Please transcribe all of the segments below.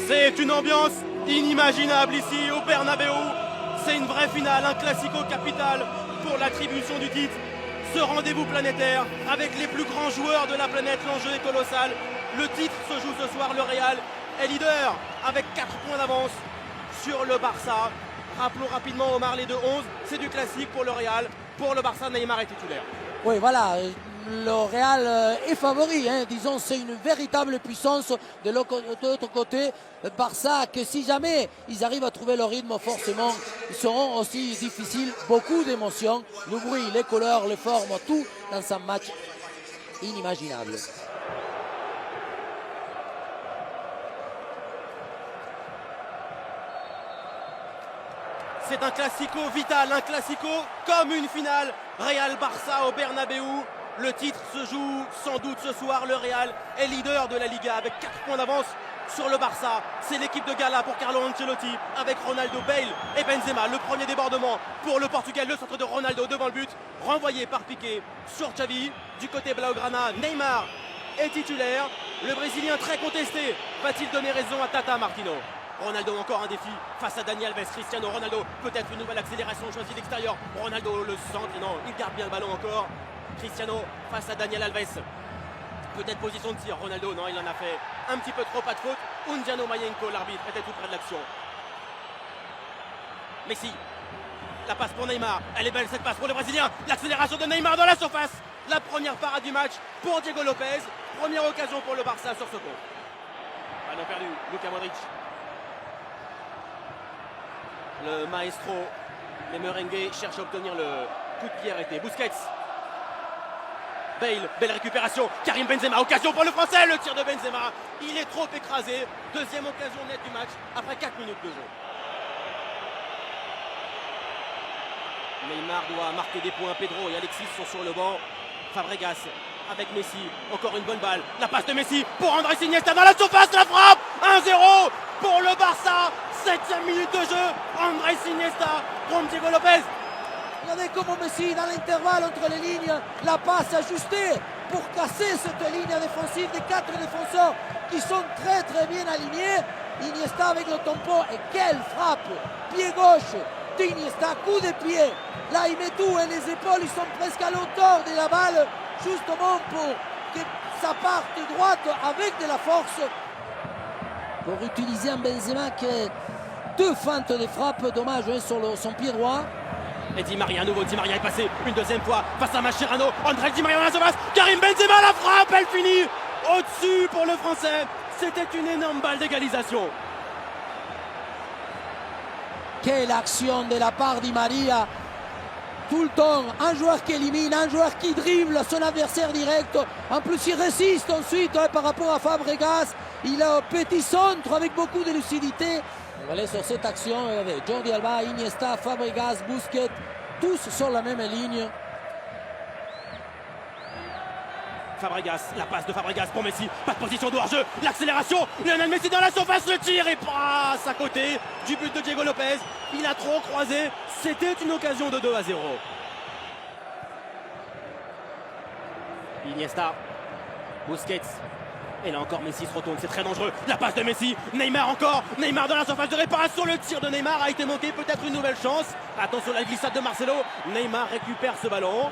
C'est une ambiance inimaginable ici au Bernabéu. C'est une vraie finale, un classico capital pour l'attribution du titre. Ce rendez-vous planétaire avec les plus grands joueurs de la planète, l'enjeu est colossal. Le titre se joue ce soir, le Real est leader avec 4 points d'avance sur le Barça. Rappelons rapidement Omar les 2-11, c'est du classique pour le Real. Pour le Barça, Neymar est titulaire. Oui, voilà, le Real est favori, hein. Disons, c'est une véritable puissance. De l'autre côté, le Barça, que si jamais ils arrivent à trouver le rythme, forcément, ils seront aussi difficiles. Beaucoup d'émotions, le bruit, les couleurs, les formes, tout dans un match inimaginable. C'est un classico vital, un classico comme une finale. Real-Barça au Bernabéu. Le titre se joue sans doute ce soir. Le Real est leader de la Liga avec 4 points d'avance sur le Barça. C'est l'équipe de gala pour Carlo Ancelotti avec Ronaldo, Bale et Benzema. Le premier débordement pour le Portugal. Le centre de Ronaldo devant le but. Renvoyé par Piqué sur Xavi. Du côté Blaugrana, Neymar est titulaire. Le Brésilien très contesté. Va-t-il donner raison à Tata Martino? Ronaldo encore un défi face à Dani Alves. Cristiano Ronaldo, peut-être une nouvelle accélération choisie d'extérieur. Ronaldo le centre, non, il garde bien le ballon encore. Cristiano face à Daniel Alves. Peut-être position de tir. Ronaldo, non, il en a fait un petit peu trop, pas de faute. Undiano Mayenko, l'arbitre, était tout près de l'action. Messi, la passe pour Neymar. Elle est belle cette passe pour le Brésilien. L'accélération de Neymar dans la surface. La première parade du match pour Diego Lopez. Première occasion pour le Barça sur ce compte. Ballon perdu, Luka Modric. Le maestro, les merengues cherchent à obtenir le coup de pied arrêté. Busquets. Bale, belle récupération. Karim Benzema, occasion pour le Français. Le tir de Benzema, il est trop écrasé. Deuxième occasion nette du match après 4 minutes de jeu. Neymar doit marquer des points. Pedro et Alexis sont sur le banc. Fabregas avec Messi. Encore une bonne balle. La passe de Messi pour Andrés Iniesta dans la surface. La frappe 1-0 pour le Barça. 7e minute de jeu. Andrés Iniesta contre Diego Lopez. Regardez comment Messi, dans l'intervalle entre les lignes, la passe ajustée pour casser cette ligne défensive des 4 défenseurs qui sont très très bien alignés. Iniesta avec le tempo et quelle frappe! Pied gauche d'Iniesta, coup de pied. Là il met tout et les épaules ils sont presque à l'auteur de la balle, justement pour que ça parte droite avec de la force. Pour utiliser un Benzema qui est 2 feintes de frappe, dommage hein, sur son pied droit. Et Di Maria, à nouveau, Di Maria est passé une deuxième fois face à Mascherano. André Di Maria dans la surface. Karim Benzema, la frappe, elle finit au-dessus pour le Français. C'était une énorme balle d'égalisation. Quelle action de la part Di Maria. Tout le temps, un joueur qui élimine, un joueur qui dribble son adversaire direct. En plus, il résiste ensuite hein, par rapport à Fabregas. Il a un petit centre avec beaucoup de lucidité. On va aller sur cette action avec Jordi Alba, Iniesta, Fabregas, Busquets, tous sur la même ligne. Fabregas, la passe de Fabregas pour Messi, pas de position de hors-jeu, l'accélération, Lionel Messi dans la surface, le tir et passe à côté du but de Diego Lopez. Il a trop croisé, c'était une occasion de 2-0. Iniesta, Busquets. Et là encore Messi se retourne, c'est très dangereux. La passe de Messi, Neymar encore. Neymar dans la surface de réparation. Le tir de Neymar a été manqué, peut-être une nouvelle chance. Attention la glissade de Marcelo. Neymar récupère ce ballon.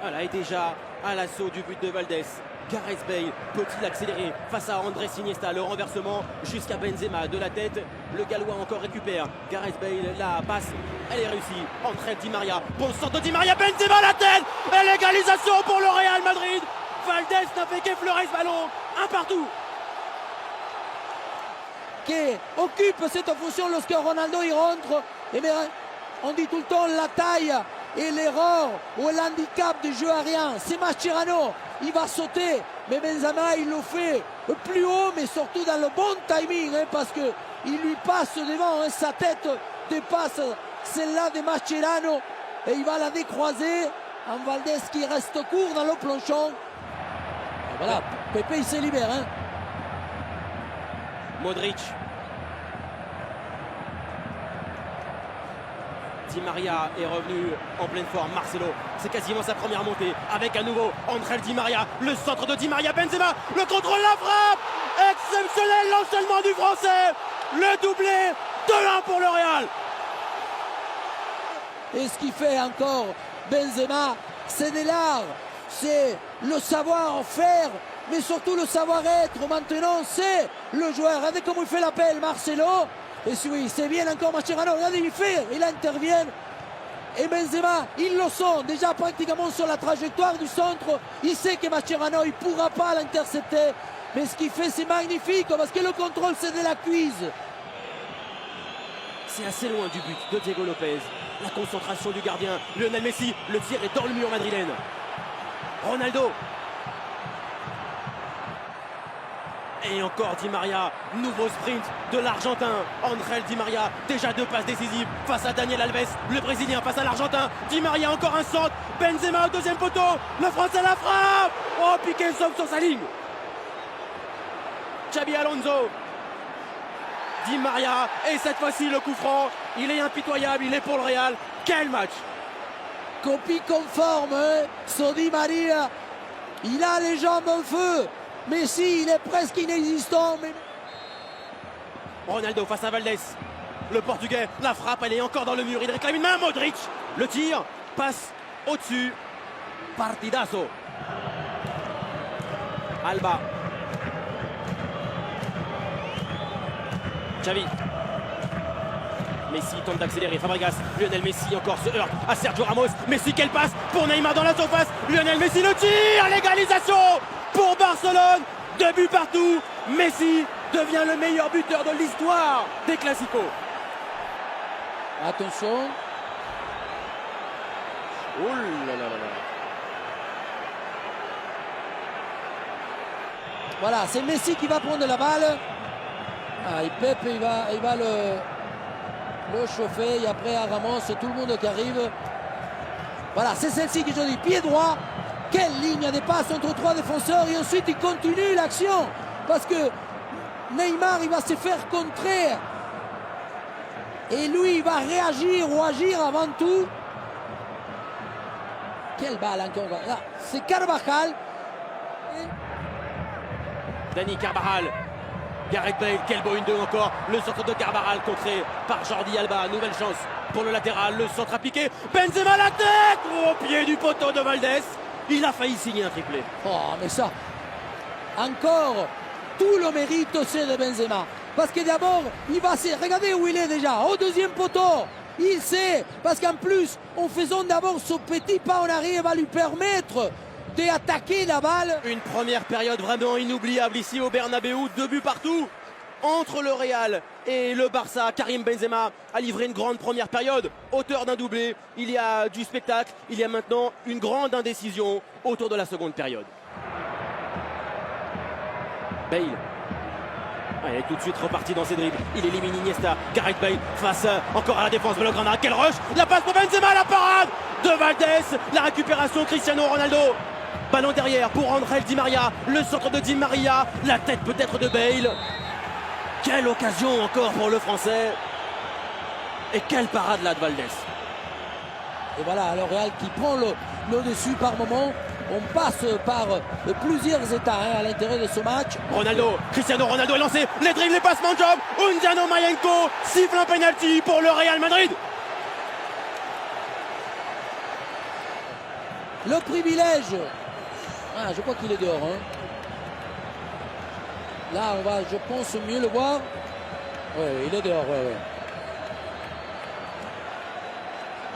Voilà, et déjà à l'assaut du but de Valdés. Gareth Bale peut-il accélérer face à Andrés Iniesta? Le renversement jusqu'à Benzema de la tête. Le Gallois encore récupère. Gareth Bale, la passe, elle est réussie. Entrée de Di Maria. Bon centre de Di Maria. Benzema à la tête. Et l'égalisation pour le Real Madrid. Valdés n'a fait qu'effleurer ce ballon. Un partout. Qui occupe cette fonction lorsque Ronaldo y rentre. Et bien, on dit tout le temps la taille et l'erreur ou l'handicap du jeu aérien. C'est Mascherano. Il va sauter, mais Benzema il le fait plus haut, mais surtout dans le bon timing, hein, parce qu'il lui passe devant, hein, sa tête dépasse celle-là de Mascherano et il va la décroiser. En Valdés qui reste court dans le planchon. Et voilà, Pepe il se libère. Hein. Modric. Di Maria est revenu en pleine forme. Marcelo, c'est quasiment sa première montée. Avec à nouveau Angel Di Maria. Le centre de Di Maria, Benzema. Le contrôle, la frappe. Exceptionnel l'enchaînement du Français. Le doublé, 2-1 pour le Real. Et ce qui fait encore Benzema, c'est de l'art. C'est le savoir-faire, mais surtout le savoir-être. Maintenant, c'est le joueur. Regardez comment il fait l'appel, Marcelo. Et oui, c'est bien encore Mascherano. Regardez, il intervient. Et Benzema, ils le sont déjà pratiquement sur la trajectoire du centre. Il sait que Mascherano, il ne pourra pas l'intercepter. Mais ce qu'il fait, c'est magnifique parce que le contrôle, c'est de la cuise. C'est assez loin du but de Diego Lopez. La concentration du gardien, Lionel Messi. Le tir est dans le mur madrilène. Ronaldo. Et encore Di Maria, nouveau sprint de l'Argentin. Angel Di Maria, déjà 2 passes décisives face à Daniel Alves, le Brésilien face à l'Argentin. Di Maria, encore un centre. Benzema au deuxième poteau. Le Français la frappe. Oh, Piqué sauve sur sa ligne. Xabi Alonso. Di Maria, et cette fois-ci le coup franc. Il est impitoyable, il est pour le Real. Quel match! Copie conforme, hein, sur Di Maria. Il a les jambes en feu. Messi, il est presque inexistant. Mais... Ronaldo face à Valdés. Le Portugais, la frappe, elle est encore dans le mur. Il réclame une main, Modric. Le tir passe au-dessus. Partidazo. Alba. Xavi. Messi tente d'accélérer. Fabregas. Lionel Messi encore se heurte à Sergio Ramos. Messi, quelle passe pour Neymar dans la surface. Lionel Messi, le tir. L'égalisation pour Barcelone. 2 buts partout. Messi devient le meilleur buteur de l'histoire des Classicos. Attention. Oh là là là là. Voilà, c'est Messi qui va prendre la balle. Ah, et Pepe, il va le chauffer. Et après, à Ramos, tout le monde qui arrive. Voilà, c'est celle-ci que je dis. Pied droit. Quelle ligne de passe entre 3 défenseurs. Et ensuite, il continue l'action. Parce que Neymar, il va se faire contrer. Et lui, il va réagir ou agir avant tout. Quelle balle encore. Là, c'est Carvajal. Dani Carvajal. Gareth Bale, quel beau 1-2 encore. Le centre de Carvajal contré par Jordi Alba. Nouvelle chance pour le latéral. Le centre à piquer. Benzema la tête au pied du poteau de Valdés. Il a failli signer un triplé. Oh, mais ça, encore, tout le mérite c'est de Benzema. Parce que d'abord, il va se... Regardez où il est déjà, au deuxième poteau. Il sait, parce qu'en plus, en faisant d'abord ce petit pas en arrière, va lui permettre d'attaquer la balle. Une première période vraiment inoubliable ici au Bernabeu. 2 buts partout entre le Real et le Barça. Karim Benzema a livré une grande première période, auteur d'un doublé. Il y a du spectacle, il y a maintenant une grande indécision autour de la seconde période. Bale. Il est tout de suite reparti dans ses dribbles. Il élimine Iniesta. Gareth Bale face encore à la défense de Blaugrana. Quel rush! La passe pour Benzema, la parade de Valdés. La récupération, Cristiano Ronaldo. Ballon derrière pour Angel Di Maria. Le centre de Di Maria. La tête peut-être de Bale. Quelle occasion encore pour le Français. Et quelle parade là de Valdés. Et voilà, le Real qui prend le dessus par moment. On passe par plusieurs états à l'intérieur de ce match. Ronaldo, Cristiano Ronaldo est lancé. Les dribbles, les passements de job. Undiano Mayenko siffle un penalty pour le Real Madrid. Le privilège. Ah, je crois qu'il est dehors. Hein. Là, on va, je pense, mieux le voir. Oui, il est dehors. Ouais.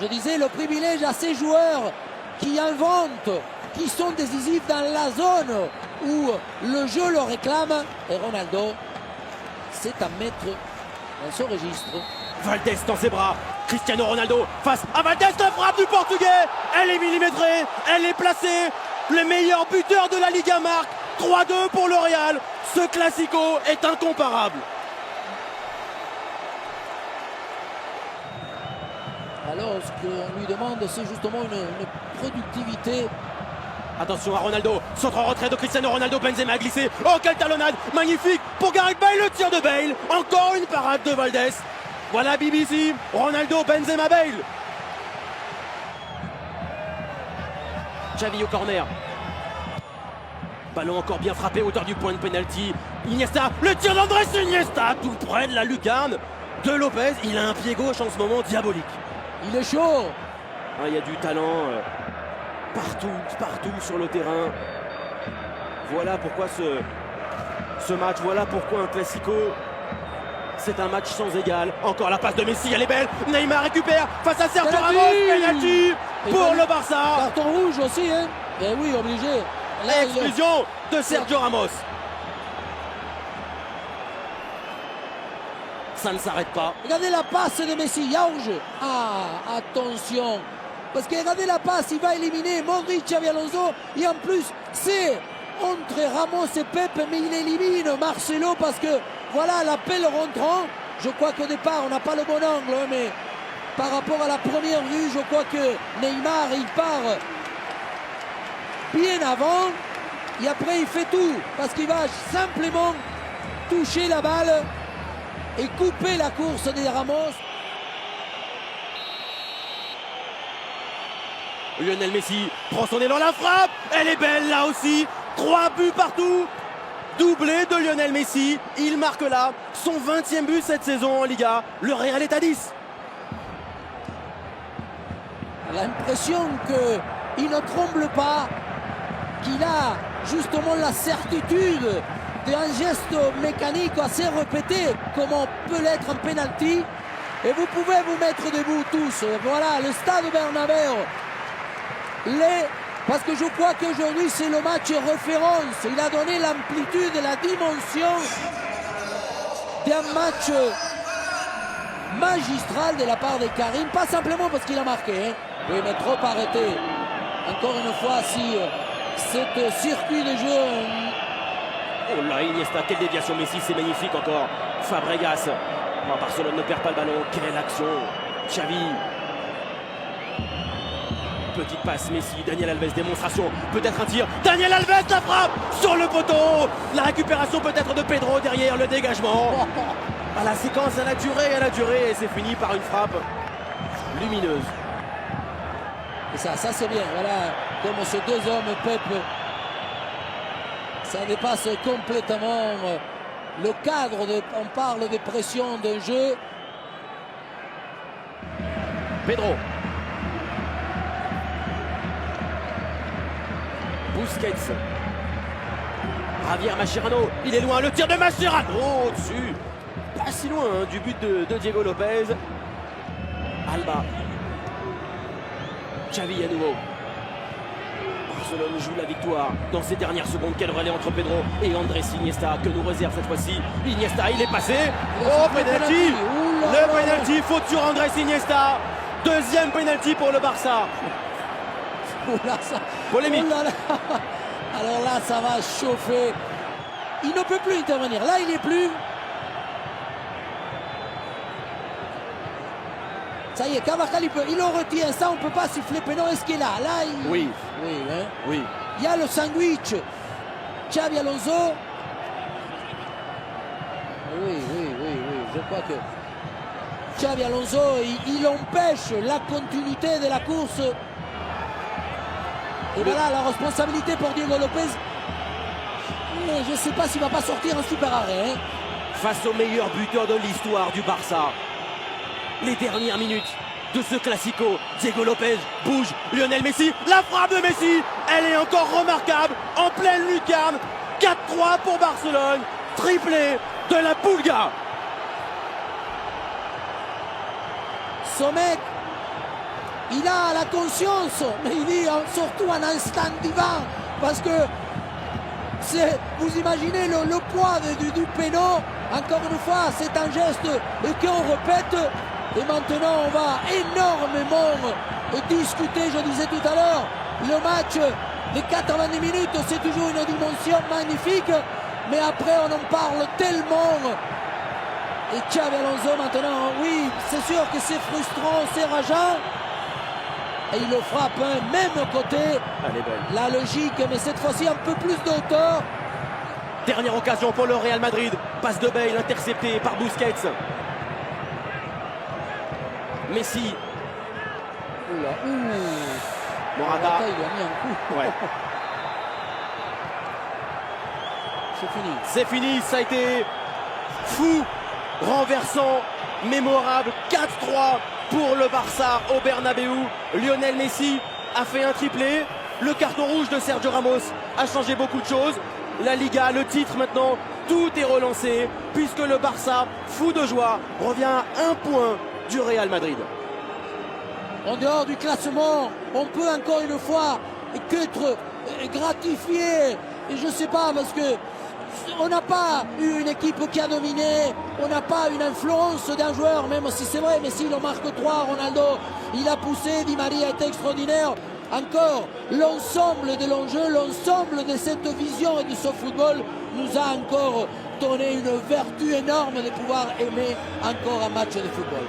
Je disais, le privilège à ces joueurs qui inventent, qui sont décisifs dans la zone où le jeu le réclame. Et Ronaldo, c'est à mettre dans son registre. Valdés dans ses bras. Cristiano Ronaldo face à Valdés. La frappe du Portugais. Elle est millimétrée. Elle est placée. Le meilleur buteur de la Liga marque. 3-2 pour le Real. Ce Classico est incomparable. Alors, ce qu'on lui demande, c'est justement une productivité. Attention à Ronaldo, centre en retrait de Cristiano Ronaldo, Benzema a glissé. Oh, quelle talonnade, magnifique pour Gareth Bale, le tir de Bale. Encore une parade de Valdés. Voilà BBC, Ronaldo, Benzema, Bale. Xavi au corner. Ballon encore bien frappé, hauteur du point de pénalty. Iniesta, le tir d'Andrés Iniesta, tout près de la lucarne de Lopez. Il a un pied gauche en ce moment diabolique. Il est chaud. Ah, il y a du talent partout sur le terrain. Voilà pourquoi ce match, voilà pourquoi un Classico, c'est un match sans égal. Encore la passe de Messi, elle est belle. Neymar récupère face à Sergio Ramos. Penalty pour le Barça. Carton rouge aussi, hein. Eh oui, obligé. Exclusion de Sergio Ramos. Ça ne s'arrête pas. Regardez la passe de Messi, il y a hors-jeu. Ah, attention. Parce que regardez la passe, il va éliminer Modric, Xabi Alonso. Et en plus, c'est entre Ramos et Pep, mais il élimine Marcelo parce que voilà l'appel rentrant. Je crois qu'au départ, on n'a pas le bon angle, mais par rapport à la première vue, je crois que Neymar, il part bien avant. Et après, il fait tout parce qu'il va simplement toucher la balle et couper la course des Ramos. Lionel Messi prend son élan, la frappe. Elle est belle là aussi. 3 buts partout. Doublé de Lionel Messi. Il marque là son 20e but cette saison en Liga. Le Real est à 10. L'impression qu'il ne tremble pas, qu'il a justement la certitude d'un geste mécanique assez répété, comme peut l'être un penalty. Et vous pouvez vous mettre debout tous. Voilà, le stade Bernabéu. Parce que je crois qu'aujourd'hui c'est le match référence. Il a donné l'amplitude et la dimension d'un match magistral de la part de Karim. Pas simplement parce qu'il a marqué, hein. Oui, mais trop arrêté. Encore une fois, si cet circuit de jeu... Oh là, Iniesta, quelle déviation Messi, c'est magnifique encore. Fabregas. Oh, Barcelone ne perd pas le ballon. Quelle action. Xavi. Petite passe, Messi, Daniel Alves, démonstration, peut-être un tir, Daniel Alves, la frappe sur le poteau, la récupération peut-être de Pedro derrière le dégagement. Ah, la séquence, elle a duré et c'est fini par une frappe lumineuse. Et ça c'est bien, voilà, comme ces deux hommes, Pep, ça dépasse complètement le cadre, on parle de pression d'un jeu. Pedro. Busquets. Javier Mascherano, il est loin, le tir de Mascherano au-dessus. Pas si loin hein, du but de Diego Lopez. Alba. Xavi à nouveau. Barcelone joue la victoire dans ces dernières secondes. Quel relais entre Pedro et Andrés Iniesta que nous réserve cette fois-ci. Iniesta, il est passé. Oh, penalty. Le penalty, faute sur Andrés Iniesta. Deuxième penalty pour le Barça. Oula, ça... Polémique. Oula, là. Alors là, ça va chauffer. Il ne peut plus intervenir. Là, il n'est plus. Ça y est, Carvajal, il en retient. Ça, on ne peut pas siffler. Mais non, est-ce qu'il est là? Là, il... Oui. Oui, hein? Oui. Il y a le sandwich. Xabi Alonso. Oui. Je crois que Xabi Alonso, il empêche la continuité de la course. Et voilà la responsabilité pour Diego Lopez. Mais je ne sais pas s'il ne va pas sortir un super arrêt. Hein. Face au meilleur buteur de l'histoire du Barça. Les dernières minutes de ce Classico. Diego Lopez bouge. Lionel Messi. La frappe de Messi. Elle est encore remarquable. En pleine lucarne. 4-3 pour Barcelone. Triplé de la Pulga. Ce mec, il a la conscience, mais il dit surtout un instant divin, parce que vous imaginez le poids du péno. Encore une fois, c'est un geste qu'on répète, et maintenant on va énormément discuter. Je disais tout à l'heure, le match de 90 minutes, c'est toujours une dimension magnifique, mais après on en parle tellement. Et Xabi Alonso maintenant, oui, c'est sûr que c'est frustrant, c'est rageant. Et il le frappe, hein, même côté. Elle est belle. La logique, mais cette fois-ci un peu plus de hauteur. Dernière occasion pour le Real Madrid. Passe de Bale interceptée par Busquets. Messi. Oula, Morata. Il lui a mis un coup. Ouais. C'est fini. C'est fini, ça a été fou, renversant, mémorable. 4-3 pour le Barça au Bernabéu. Lionel Messi a fait un triplé. Le carton rouge de Sergio Ramos a changé beaucoup de choses. La Liga, le titre maintenant, tout est relancé puisque le Barça, fou de joie, revient à 1 point du Real Madrid. En dehors du classement, on peut encore une fois qu'être gratifié. Et je ne sais pas, parce que on n'a pas eu une équipe qui a dominé, on n'a pas une influence d'un joueur, même si c'est vrai, Messi il en marque 3, Ronaldo il a poussé, Di Maria est extraordinaire. Encore, l'ensemble de l'enjeu, l'ensemble de cette vision et de ce football nous a encore donné une vertu énorme de pouvoir aimer encore un match de football.